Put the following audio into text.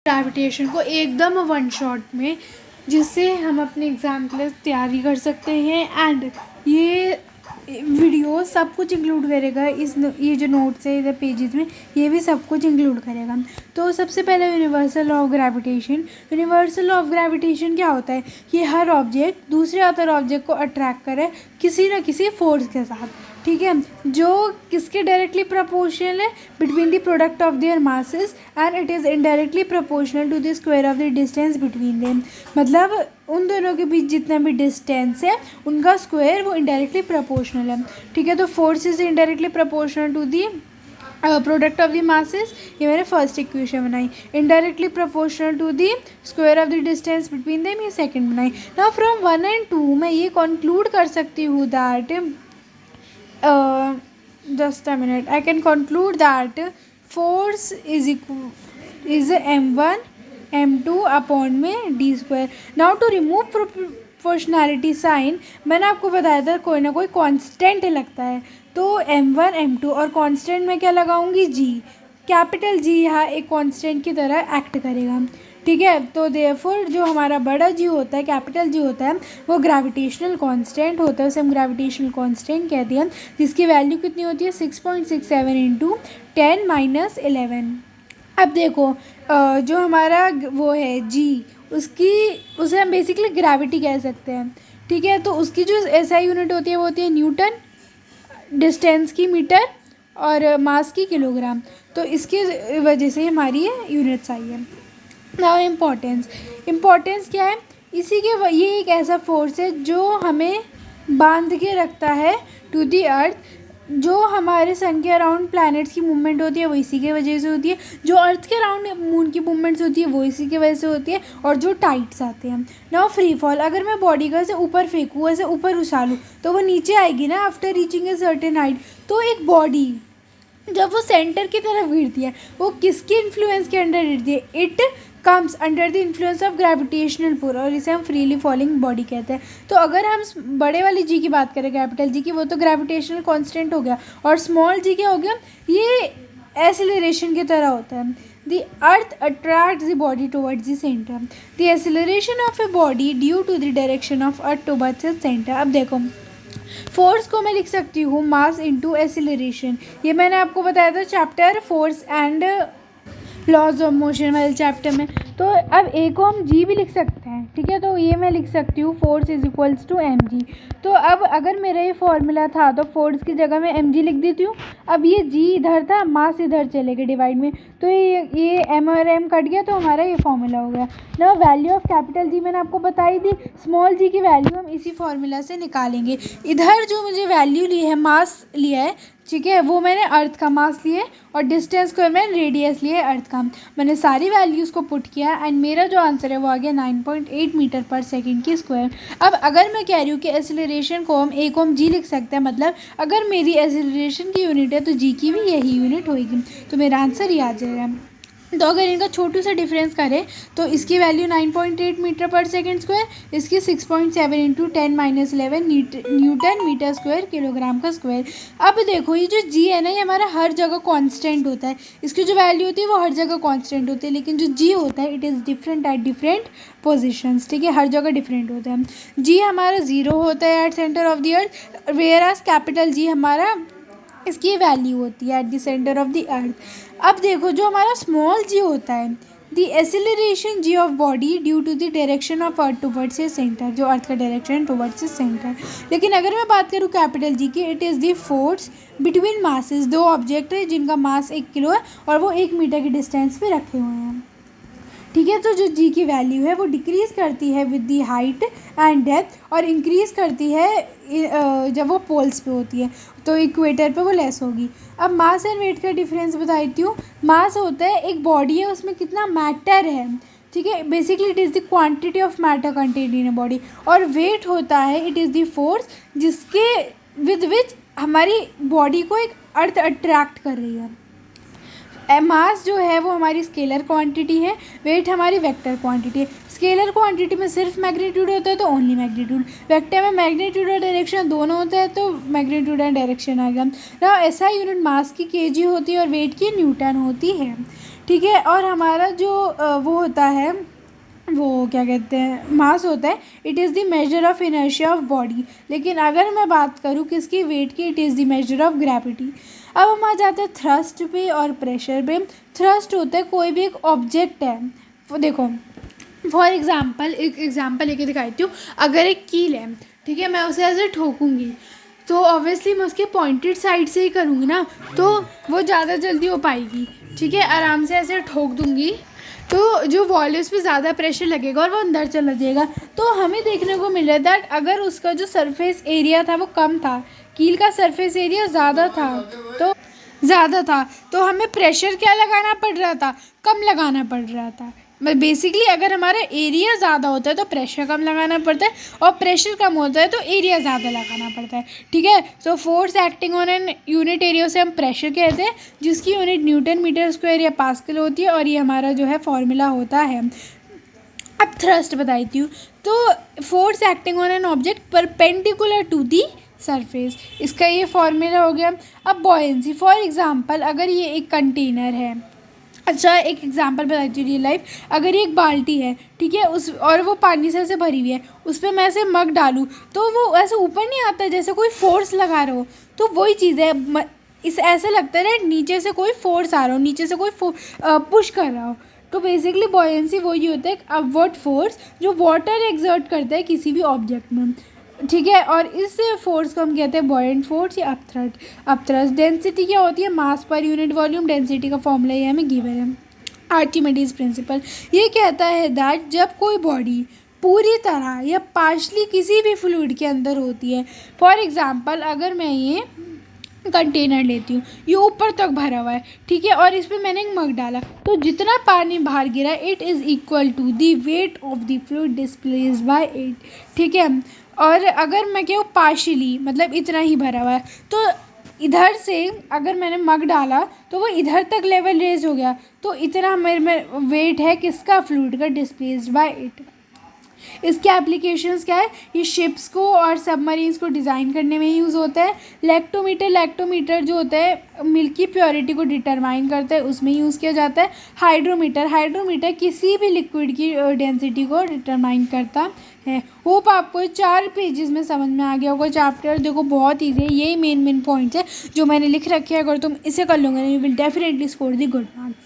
Gravitation को एकदम one shot में, जिससे हम अपने एग्ज़ाम के लिए तैयारी कर सकते हैं। एंड ये वीडियो सब कुछ इंक्लूड करेगा, ये जो नोट्स है इधर पेजेस में, ये भी सब कुछ इंक्लूड करेगा। तो सबसे पहले universal law of gravitation. Universal law of gravitation क्या होता है? ये हर ऑब्जेक्ट दूसरे अदर ऑब्जेक्ट को अट्रैक्ट करे किसी न किसी फोर्स के साथ, ठीक है, जो किसके डायरेक्टली प्रोपोर्शनल है, between the product of their masses and it is indirectly proportional to the square of the distance between them. मतलब उन दोनों के बीच जितना भी डिस्टेंस है उनका स्क्वायर वो इनडायरेक्टली प्रोपोर्शनल है, ठीक है। तो force is indirectly proportional to the product of the masses, ये मैंने फर्स्ट इक्वेशन बनाई। Indirectly proportional to the square of the distance between them, ये सेकंड बनाई। नाउ फ्रॉम 1 and 2 मैं ये कंक्लूड कर सकती हूँ that just a minute, I can conclude that force is m1 m2 upon में d square. Now to remove proportionality sign, मैंने आपको बताया था कोई ना कोई कांस्टेंट लगता है, तो m1 m2 और कांस्टेंट में क्या लगाऊंगी? g, कैपिटल जी यहाँ एक कांस्टेंट की तरह एक्ट करेगा, ठीक है। तो देयरफॉर जो हमारा बड़ा जी होता है, कैपिटल जी होता है, वो ग्रेविटेशनल कांस्टेंट होता है, उसे हम ग्रेविटेशनल कांस्टेंट कहते हैं, जिसकी वैल्यू कितनी होती है? 6.67 इंटू 10⁻11। अब देखो जो हमारा वो है जी, उसे हम बेसिकली ग्रेविटी कह सकते हैं, ठीक है। तो उसकी जो एसआई यूनिट होती है वो होती है न्यूटन, डिस्टेंस की मीटर और मास की किलोग्राम। तो इसकी वजह से हमारी ये यूनिट्स आई है। नाउ इम्पोर्टेंस क्या है? ये एक ऐसा फोर्स है जो हमें बांध के रखता है टू दी अर्थ। जो हमारे सन के अराउंड प्लैनेट्स की मूवमेंट होती है वो इसी के वजह से होती है, जो अर्थ के अराउंड मून की मूवमेंट्स होती है वो इसी की वजह से होती है, और जो टाइड्स आते हैं। नाउ फ्री फॉल, अगर मैं बॉडी को ऐसे ऊपर फेंकूँ, ऐसे ऊपर उछालूँ, तो वो नीचे आएगी ना after reaching a certain height. तो एक बॉडी जब वो सेंटर की तरफ गिरती है, वो किसके इन्फ्लुएंस के अंडर गिरती है? It comes under the influence of gravitational pull, और इसे हम फ्रीली फॉलिंग बॉडी कहते हैं। तो अगर हम बड़े वाली जी की बात करें, कैपिटल जी की, वो तो ग्रेविटेशनल कांस्टेंट हो गया, और स्मॉल जी क्या हो गया? ये एक्सेलरेशन की तरह होता है। The earth attracts the body towards the centre, the acceleration of a body due to the direction of earth towards the centre. अब देखो फोर्स को मैं लिख सकती हूँ मास इंटू एक्सेलरेशन, ये मैंने आपको बताया था chapter force and laws of motion वाले चैप्टर में। तो अब ए को हम जी भी लिख सकते हैं, ठीक है। तो ये मैं लिख सकती हूँ force is equals to m g. तो अब अगर मेरा ये फॉर्मूला था तो फोर्स की जगह मैं एम जी लिख देती हूँ। अब ये जी इधर था, मास इधर चले गए डिवाइड में, तो ये एम और एम कट गया, तो हमारा ये फॉर्मूला हो गया ना। वैल्यू ऑफ कैपिटल जी मैंने आपको बताई थी, स्मॉल जी की वैल्यू हम इसी फॉर्मूला से निकालेंगे। इधर जो मुझे वैल्यू ली है, मास लिया है, ठीक है, वो मैंने अर्थ का मास लिया है, और डिस्टेंस को मैंने रेडियस लिया है अर्थ का। मैंने सारी वैल्यूज़ को पुट किया एंड मेरा जो आंसर है वो आ गया 9.8 मीटर पर सेकंड की स्क्वायर। अब अगर मैं कह रही हूँ कि एक्सेलरेशन को हम ए को हम जी लिख सकते हैं, मतलब अगर मेरी एक्सेलरेशन की यूनिट है तो जी की भी यही यूनिट होगी, तो मेरा आंसर ये आ जाएगा। तो अगर इनका छोटू सा डिफरेंस करें तो इसकी वैल्यू 9.8 मीटर पर सेकंड स्क्वायर, इसकी 6.7 into 10⁻11 newton metre square kilogram का स्क्वायर। अब देखो ये जो जी है ना, ये हमारा हर जगह कांस्टेंट होता है, इसकी जो वैल्यू होती है वो हर जगह कांस्टेंट होती है, लेकिन जो जी होता है it is different at different positions, ठीक है, हर जगह डिफरेंट होता है। जी हमारा 0 होता है at centre of the earth, whereas capital G हमारा इसकी वैल्यू होती है at the centre of the earth. अब देखो जो हमारा स्मॉल जी होता है, the acceleration g of body due to the direction of earth towards a centre, जो अर्थ का डायरेक्शन टुवर्ड्स ए सेंटर। लेकिन अगर मैं बात करूँ कैपिटल जी की, it is the force between masses, दो ऑब्जेक्ट है जिनका मास 1 किलो है और वो 1 मीटर की डिस्टेंस पे रखे हुए हैं, ठीक है। तो जो जी की वैल्यू है वो डिक्रीज़ करती है with the height and depth, और इंक्रीज़ करती है जब वो पोल्स पे होती है, तो इक्वेटर पे वो लेस होगी। अब मास एंड वेट का डिफरेंस बता देती हूँ। मास होता है एक बॉडी है, उसमें कितना मैटर है, ठीक है, basically it is the quantity of matter content in a body, और वेट होता है इट इज़ द फोर्स जिसके विद विच हमारी बॉडी को एक अर्थ अट्रैक्ट कर रही है। मास जो है वो हमारी स्केलर क्वांटिटी है, वेट हमारी वेक्टर क्वांटिटी है। स्केलर क्वांटिटी में सिर्फ मैग्नीट्यूड होता है तो ओनली मैग्नीट्यूड, वेक्टर में मैग्नीट्यूड और डायरेक्शन दोनों होता है तो मैग्नीट्यूड एंड डायरेक्शन आ गया ना। ऐसा यूनिट मास की केजी होती है और वेट की न्यूटन होती है, ठीक है। और हमारा जो वो होता है, वो क्या कहते हैं, मास होता है, it is the measure of inertia of body. लेकिन अगर मैं बात करूँ किसकी, वेट की, it is the measure of gravity. अब हम आ जाते हैं थ्रस्ट पे और प्रेशर पे। थ्रस्ट होता है कोई भी एक ऑब्जेक्ट है, वो देखो फॉर एग्ज़ाम्पल, एक एग्ज़ाम्पल लेके दिखाती हूँ। अगर एक कील है, ठीक है, मैं उसे ऐसे ठोकूँगी तो ऑब्वियसली मैं उसके पॉइंटेड साइड से ही करूँगी ना, तो वो ज़्यादा जल्दी हो पाएगी। ठीक है, आराम से ऐसे ठोक दूँगी तो जो वॉल है उस पर ज़्यादा प्रेशर लगेगा और वो अंदर चला जाएगा। तो हमें देखने को मिल रहा है दैट अगर उसका जो सरफेस एरिया था वो कम था, कील का सरफेस एरिया ज़्यादा था, तो हमें प्रेशर क्या लगाना पड़ रहा था, कम लगाना पड़ रहा था। बेसिकली अगर हमारा एरिया ज़्यादा होता है तो प्रेशर कम लगाना पड़ता है, और प्रेशर कम होता है तो एरिया ज़्यादा लगाना पड़ता है। ठीक है, so force acting on N unit area से हम प्रेशर कहते हैं, जिसकी यूनिट न्यूटन मीटर स्क्वायर या पास्कल होती है, और ये हमारा जो है फॉर्मूला होता है। अब थ्रस्ट बताती हूँ। तो force acting on an object perpendicular to the surface, इसका ये फॉर्मूला हो गया। अब बॉयंसी, फॉर एग्जांपल अगर ये एक कंटेनर है, अच्छा एक एग्जांपल बताती हूँ रियल लाइफ, अगर ये एक बाल्टी है, ठीक है, उस और वो पानी से ऐसे भरी हुई है, उस पर मैं ऐसे मग डालूँ तो वो ऐसे ऊपर नहीं आता जैसे कोई फोर्स लगा रहा हो। तो वही चीज़ है, इस ऐसे लगता है नीचे से कोई फोर्स आ रहा हो, नीचे से कोई पुश कर रहा हो। तो बेसिकली बॉयंसी वही होता है, अपवर्ड फोर्स जो वाटर एक्सर्ट करता है किसी भी ऑब्जेक्ट में। ठीक है, और इस फोर्स को हम कहते हैं बॉयंट फोर्स या अपथ्रस्ट। डेंसिटी क्या होती है, मास पर यूनिट वॉल्यूम। डेंसिटी का फॉर्मूला ये हमें गिवन है, आर्किमिडीज प्रिंसिपल। ये कहता है दैट जब कोई बॉडी पूरी तरह या पार्शली किसी भी फ्लूइड के अंदर होती है, फॉर एग्जांपल अगर मैं ये कंटेनर लेती हूँ, ये ऊपर तक भरा हुआ है, ठीक है, और इस पर मैंने एक मग डाला, तो जितना पानी बाहर गिरा it is equal to the weight of the fluid displace by it. ठीक है, और अगर मैं कहूँ पार्शियली मतलब इतना ही भरा हुआ है, तो इधर से अगर मैंने मग डाला तो वो इधर तक लेवल रेज हो गया, तो इतना मेरे में वेट है किसका, फ्लूइड का, डिस्प्लेस्ड बाय इट। इसके एप्लीकेशंस क्या है, ये शिप्स को और सबमरीन्स को डिज़ाइन करने में यूज़ होता है। लैक्टोमीटर जो होता है मिल्क की प्योरिटी को डिटरमाइन करता है, उसमें यूज़ किया जाता है। हाइड्रोमीटर किसी भी लिक्विड की डेंसिटी को डिटरमाइन करता है। होप आपको 4 पेजेस में समझ में आ गया होगा चैप्टर। देखो बहुत ईजी है, यही मेन पॉइंट्स है जो मैंने लिख रखे हैं, अगर तुम इसे कर लोगे you will definitely score the good marks.